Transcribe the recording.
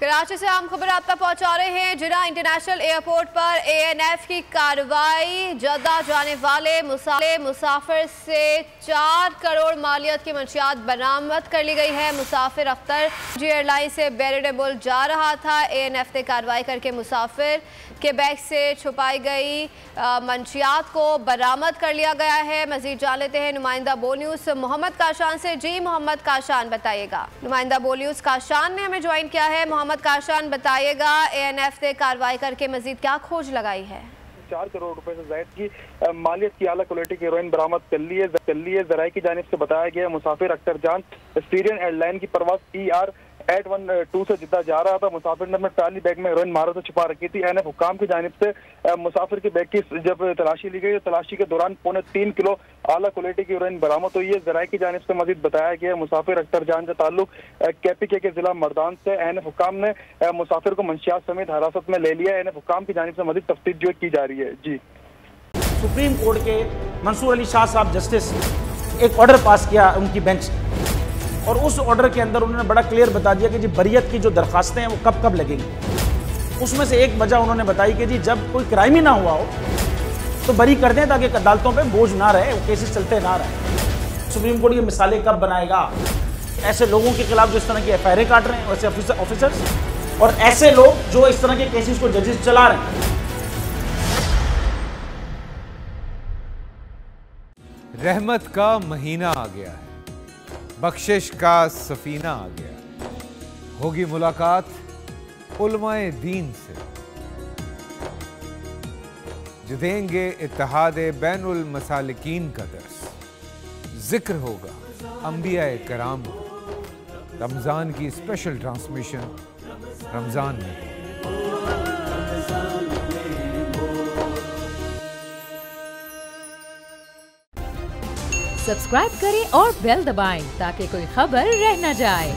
कराची से हम खबर आप तक पहुंचा रहे हैं। जिना इंटरनेशनल एयरपोर्ट पर एएनएफ की कार्रवाई। जद्दा जाने वाले मुसाफिर से 4 करोड़ मालियत की मंशियात बरामद कर ली गई है। मुसाफिर अख्तर जी एयरलाइन से बैरिडेबुल जा रहा था। एएनएफ ने कार्रवाई करके मुसाफिर के बैग से छुपाई गई मंशियात को बरामद कर लिया गया है। मजीद जान लेते हैं नुमाइंदा बो न्यूज़ मोहम्मद काशान से। जी मोहम्मद काशान बताइएगा। नुमाइंदा बो न्यूज़ काशान ने हमें ज्वाइन किया है। मोहम्मद काशान बताइएगा, एएनएफ ने कार्रवाई करके मजीद क्या खोज लगाई है? 4 करोड़ रुपए से ज्यादा की मालियत की आला क्वालिटी की हेरोइन बरामद कर ली है। जराये की जानिब से बताया गया मुसाफिर अख्तर जान सीरियन एयरलाइन की परवाज ER812 से जिद्दा जा रहा था। मुसाफिर ने अपने ट्राली बैग में हेरोइन महारत से छुपा रखी थी। एएनएफ हुकाम की जानिब से मुसाफिर के बैग की जब तलाशी ली गई, तलाशी के दौरान 3.25 किलो आला क्वालिटी की हेरोइन बरामद हुई है। जराये की जानिब से मजीद बताया गया मुसाफिर अख्तर जान का ताल्लुक KPK के जिला मर्दान से। एएनएफ हुकाम ने मुसाफिर को मंशियात समेत हिरासत में ले लिया। एएनएफ हुकाम की जानिब से मजीद तफ्तीश जो की जा रही है। जी सुप्रीम कोर्ट के मंसूर अली शाह साहब जस्टिस एक ऑर्डर पास किया उनकी बेंच, और उस ऑर्डर के अंदर उन्होंने बड़ा क्लियर बता दिया कि जी बरियत की जो दरखास्तें हैं वो कब कब लगेंगी। उसमें से एक वजह उन्होंने बताई कि जी जब कोई क्राइम ही ना हुआ हो तो बरी कर दें ताकि अदालतों पे बोझ ना रहे, वो केसेस चलते ना रहे। सुप्रीम कोर्ट ये मिसालें कब बनाएगा ऐसे लोगों के खिलाफ जो इस तरह की FIR काट रहे हैं, वैसे ऑफिसर्स और ऐसे लोग जो इस तरह के केसेस को जजेस चला रहे हैं। रहमत का महीना आ गया है, बख्शिश का सफीना आ गया। होगी मुलाकात उलमाए दीन से, जो देंगे इत्तेहादे बैनुल मसालिकीन का दर्स। जिक्र होगा अंबियाए कराम का। रमजान की स्पेशल ट्रांसमिशन रमजान में। सब्सक्राइब करें और बेल दबाएं ताकि कोई खबर रह न जाए।